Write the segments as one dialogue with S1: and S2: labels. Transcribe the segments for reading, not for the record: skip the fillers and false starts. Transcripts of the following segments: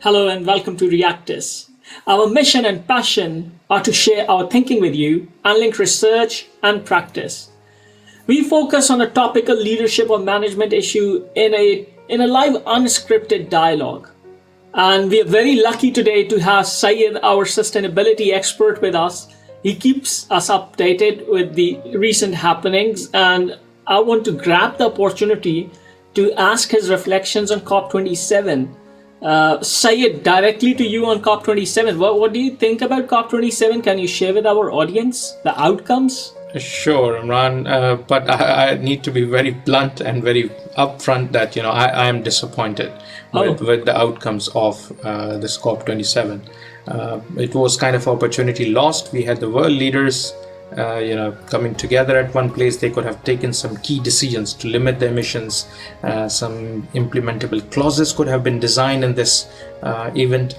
S1: Hello and welcome to Reactice. Our mission and passion are to share our thinking with you and link research and practice. We focus on a topical leadership or management issue in a live unscripted dialogue. And we are very lucky today to have Syed, our sustainability expert, with us. He keeps us updated with the recent happenings, and I want to grab the opportunity to ask his reflections on COP27. Syed, directly to you on COP27. What do you think about COP27? Can you share with our audience the outcomes?
S2: Sure, Imran, but I need to be very blunt and very upfront that I am disappointed with the outcomes of this COP27. It was kind of opportunity lost. We had the world leaders coming together at one place. They could have taken some key decisions to limit the emissions. Some implementable clauses could have been designed in this event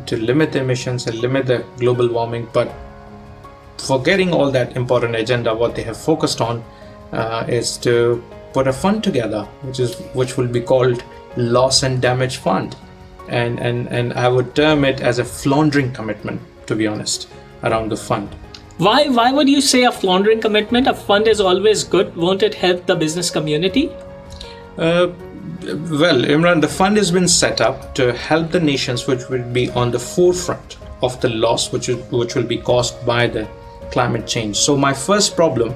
S2: to limit the emissions and limit the global warming. But forgetting all that important agenda, what they have focused on is to put a fund together, which will be called Loss and Damage Fund. And I would term it as a floundering commitment, to be honest, around the fund.
S1: Why would you say a floundering commitment? A fund is always good. Won't it help the business community?
S2: Well, Imran, the fund has been set up to help the nations which will be on the forefront of the loss which will be caused by the climate change. So my first problem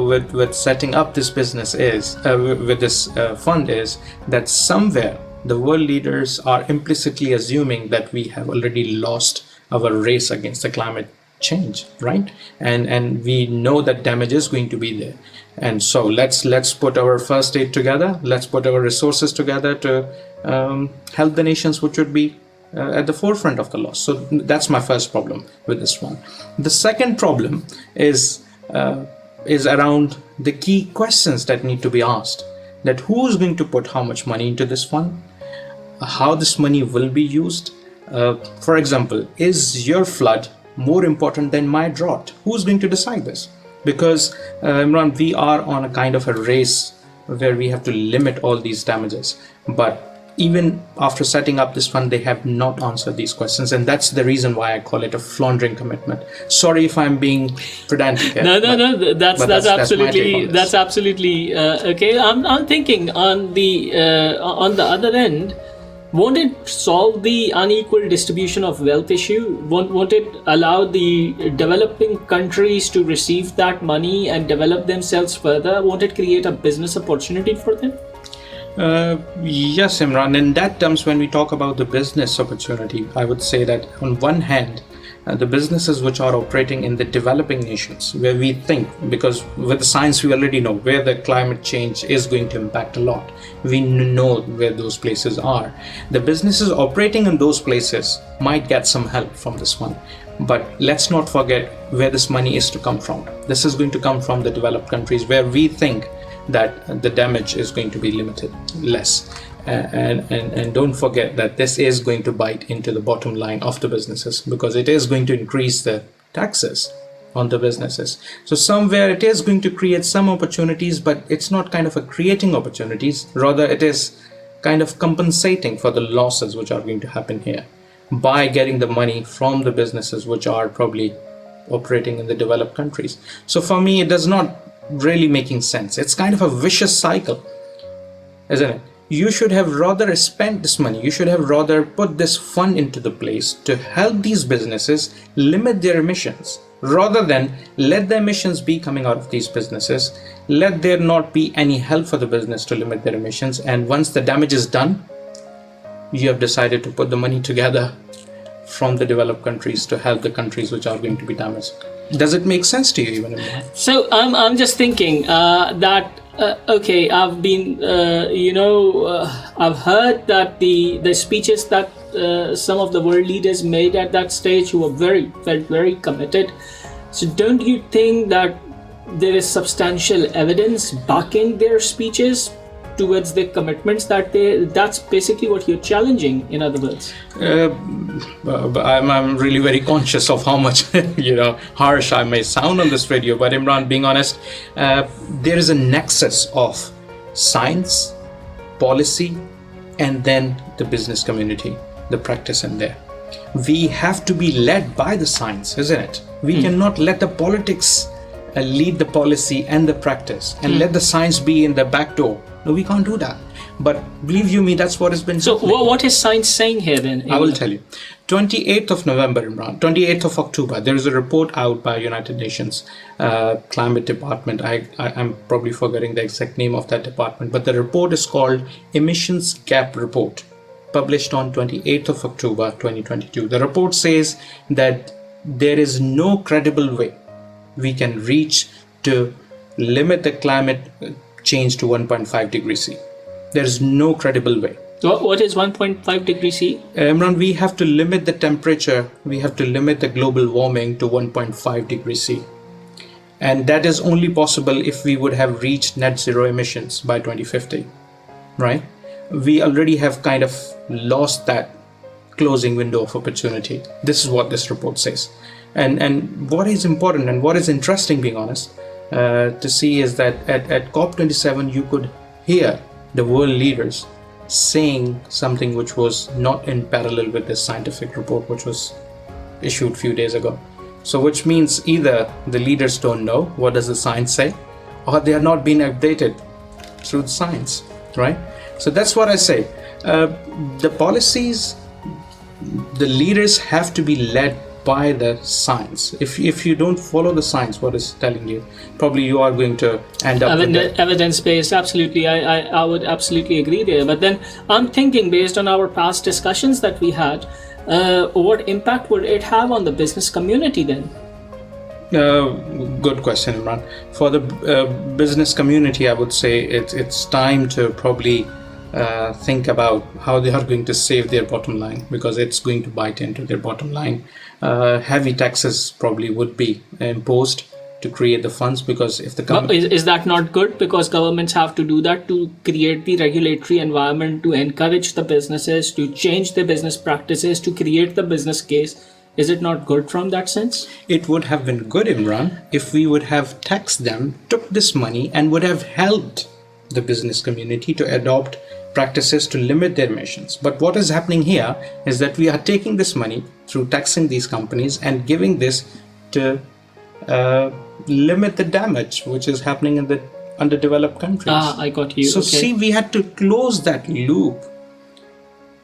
S2: with setting up this business is with this fund is that somewhere the world leaders are implicitly assuming that we have already lost our race against the climate change, right? And we know that damage is going to be there. And so let's put our first aid together. Let's put our resources together to help the nations which would be at the forefront of the loss. So that's my first problem with this one. The second problem is around the key questions that need to be asked. That who is going to put how much money into this fund? How this money will be used? For example, is your flood more important than my drought? Who's going to decide this? Because Imran, we are on a kind of a race where we have to limit all these damages. But even after setting up this fund, they have not answered these questions, and that's the reason why I call it a floundering commitment. Sorry if I'm being pedantic here.
S1: No. That's absolutely okay. I'm thinking on the other end. Won't it solve the unequal distribution of wealth issue? Won't it allow the developing countries to receive that money and develop themselves further? Won't it create a business opportunity for them?
S2: Yes, Imran. In that terms, when we talk about the business opportunity, I would say that on one hand, the businesses which are operating in the developing nations, where we think, because with the science we already know where the climate change is going to impact a lot. We know where those places are. The businesses operating in those places might get some help from this one. But let's not forget where this money is to come from. This is going to come from the developed countries where we think that the damage is going to be limited, less. And don't forget that this is going to bite into the bottom line of the businesses, because it is going to increase the taxes on the businesses. So somewhere it is going to create some opportunities, but it's not kind of a creating opportunities. Rather, it is kind of compensating for the losses which are going to happen here by getting the money from the businesses which are probably operating in the developed countries. So for me, it does not really making sense. It's kind of a vicious cycle, isn't it? You should have rather spent this money. You should have rather put this fund into the place to help these businesses limit their emissions, rather than let the emissions be coming out of these businesses. Let there not be any help for the business to limit their emissions. And once the damage is done, you have decided to put the money together from the developed countries to help the countries which are going to be damaged. Does it make sense to you, even?
S1: So I'm just thinking that okay, I've been I've heard that the speeches that some of the world leaders made at that stage who felt very committed. So don't you think that there is substantial evidence backing their speeches towards the commitments that's basically what you're challenging, in other words?
S2: I'm really very conscious of how much harsh I may sound on this radio, but Imran, being honest, there is a nexus of science, policy, and then the business community. the practice in there. We have to be led by the science, isn't it? We cannot let the politics lead the policy and the practice and let the science be in the back door. No, we can't do that. But believe you me, that's what has been happening.
S1: So what is science saying here then?
S2: I will tell you. 28th of November, Imran, 28th of October, there is a report out by United Nations Climate Department. I'm probably forgetting the exact name of that department, but the report is called Emissions Gap Report, published on 28th of October 2022. The report says that there is no credible way we can reach to limit the climate change to 1.5 degrees C. There is no credible way.
S1: What is 1.5 degrees C?
S2: Imran, we have to limit the temperature, we have to limit the global warming to 1.5 degrees C. And that is only possible if we would have reached net zero emissions by 2050, right? We already have kind of lost that closing window of opportunity. This is what this report says. And what is important and what is interesting, being honest, to see is that at COP27 you could hear the world leaders saying something which was not in parallel with this scientific report which was issued a few days ago. So which means either the leaders don't know what does the science say, or they are not being updated through the science, right? So that's what I say. The policies, the leaders have to be led by the science. If you don't follow the science, what is telling you, probably you are going to end up with
S1: evidence-based. Absolutely, I would absolutely agree there. But then I'm thinking, based on our past discussions that we had, what impact would it have on the business community then?
S2: Good question, Imran. For the business community, I would say it's time to probably think about how they are going to save their bottom line, because it's going to bite into their bottom line. Heavy taxes probably would be imposed to create the funds, because if the
S1: is that not good? Because governments have to do that to create the regulatory environment, to encourage the businesses to change their business practices, to create the business case. Is it not good from that sense?
S2: It would have been good, Imran, if we would have taxed them, took this money and would have helped the business community to adopt practices to limit their emissions. But what is happening here is that we are taking this money through taxing these companies and giving this to limit the damage which is happening in the underdeveloped countries.
S1: I got you.
S2: So
S1: okay.
S2: See, we had to close that loop.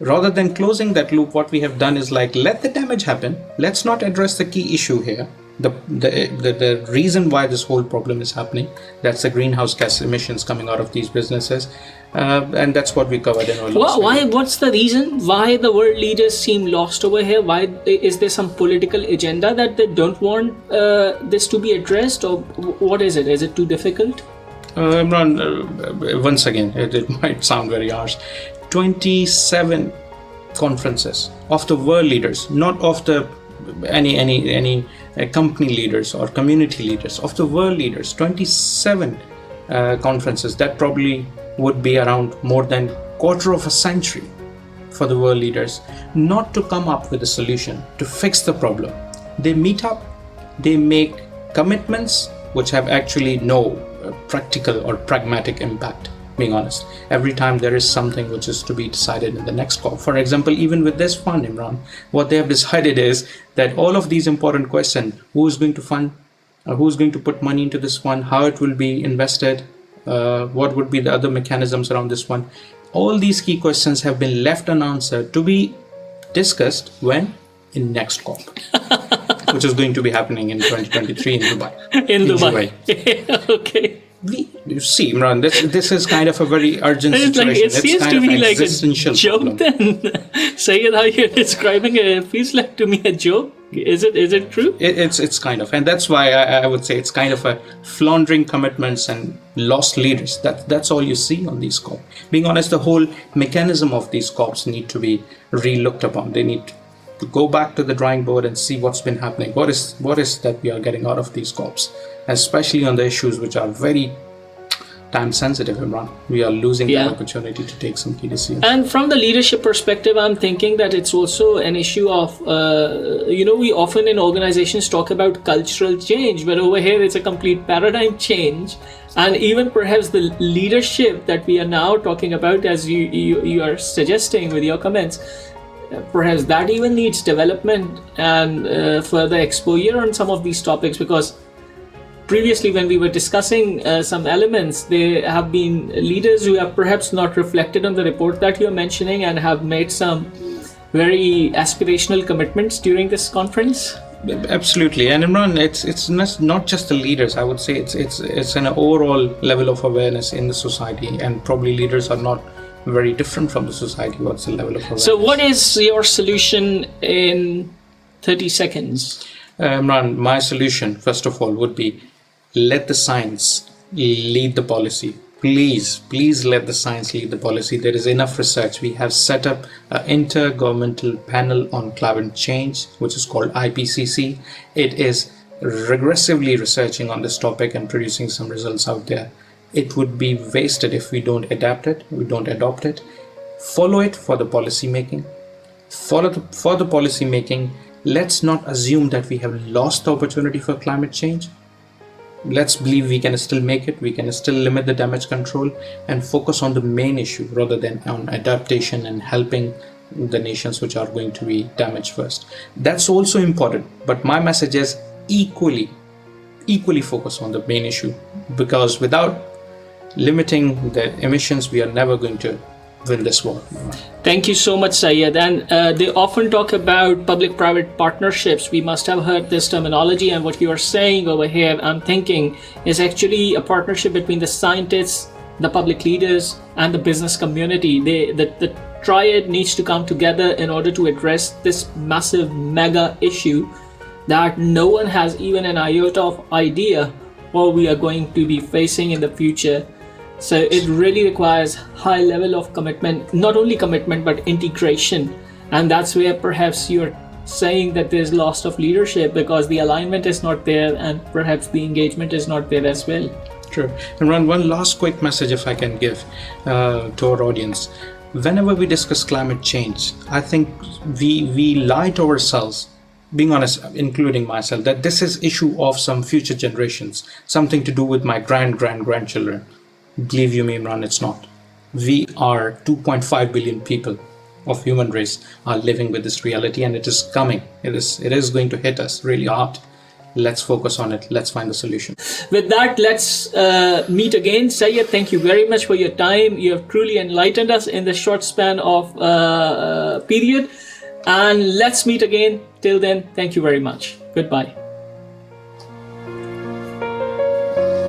S2: Rather than closing that loop, what we have done is like, let the damage happen. Let's not address the key issue here. The reason why this whole problem is happening, that's the greenhouse gas emissions coming out of these businesses, and that's what we covered in our last video.
S1: What's the reason why the world leaders seem lost over here? Why is there some political agenda that they don't want this to be addressed, or what is it? Is it too difficult?
S2: Imran, once again, it might sound very harsh. 27 conferences of the world leaders, not of the any company leaders or community leaders, of the world leaders. 27 conferences. That probably would be around more than quarter of a century for the world leaders not to come up with a solution to fix the problem. They meet up, they make commitments which have actually no practical or pragmatic impact. Being honest, every time there is something which is to be decided in the next COP. For example, even with this fund, Imran, what they have decided is that all of these important questions, who is going to fund, who's going to put money into this fund, how it will be invested, what would be the other mechanisms around this one, all these key questions have been left unanswered to be discussed when? In next COP, which is going to be happening in 2023 in Dubai.
S1: In Dubai. Okay.
S2: You see, Imran, this is kind of a very urgent situation.
S1: It seems
S2: kind
S1: to
S2: of
S1: me
S2: an
S1: like a
S2: existential
S1: joke
S2: problem.
S1: then. Sayed, how you're describing it, it feels like to me a joke. Is it true?
S2: It's kind of, and that's why I would say it's kind of a floundering commitments and lost leaders. That's all you see on these COP. Being honest, the whole mechanism of these COPs need to be re-looked upon. They need to go back to the drawing board and see what's been happening. What is that we are getting out of these COPs, especially on the issues which are very time sensitive, Imran. We are losing the opportunity to take some key decisions.
S1: And from the leadership perspective, I'm thinking that it's also an issue of, we often in organizations talk about cultural change, but over here it's a complete paradigm change. And even perhaps the leadership that we are now talking about, as you are suggesting with your comments, perhaps that even needs development and further exposure on some of these topics, because previously when we were discussing some elements, there have been leaders who have perhaps not reflected on the report that you're mentioning and have made some very aspirational commitments during this conference.
S2: Absolutely, and Imran, it's not just the leaders. I would say it's an overall level of awareness in the society, and probably leaders are not very different from the society. What's the level of awareness?
S1: So what is your solution in 30 seconds?
S2: Imran, my solution, first of all, would be let the science lead the policy. Please let the science lead the policy. There is enough research. We have set up an intergovernmental panel on climate change, which is called IPCC. It is regressively researching on this topic and producing some results out there. It would be wasted if we don't adapt it, we don't adopt it. Follow it for the policy making. For the policy making, let's not assume that we have lost the opportunity for climate change. Let's believe we can still make it, we can still limit the damage control and focus on the main issue rather than on adaptation and helping the nations which are going to be damaged first. That's also important, but my message is equally focus on the main issue, because without limiting the emissions, we are never going to win this war.
S1: Thank you so much, Syed. And they often talk about public-private partnerships. We must have heard this terminology, and what you are saying over here, I'm thinking, is actually a partnership between the scientists, the public leaders, and the business community. The triad needs to come together in order to address this massive mega issue that no one has even an iota of idea what we are going to be facing in the future. So it really requires high level of commitment, not only commitment, but integration. And that's where perhaps you're saying that there's loss of leadership, because the alignment is not there and perhaps the engagement is not there as well.
S2: True. And one last quick message, if I can give to our audience. Whenever we discuss climate change, I think we lie to ourselves, being honest, including myself, that this is issue of some future generations, something to do with my grandchildren. Believe you me, Imran, it's not. We are 2.5 billion people of human race are living with this reality, and it is coming. It is going to hit us really hard. Let's focus on it. Let's find the solution.
S1: With that, let's meet again. Syed, thank you very much for your time. You have truly enlightened us in the short span of period. And let's meet again. Till then, thank you very much. Goodbye.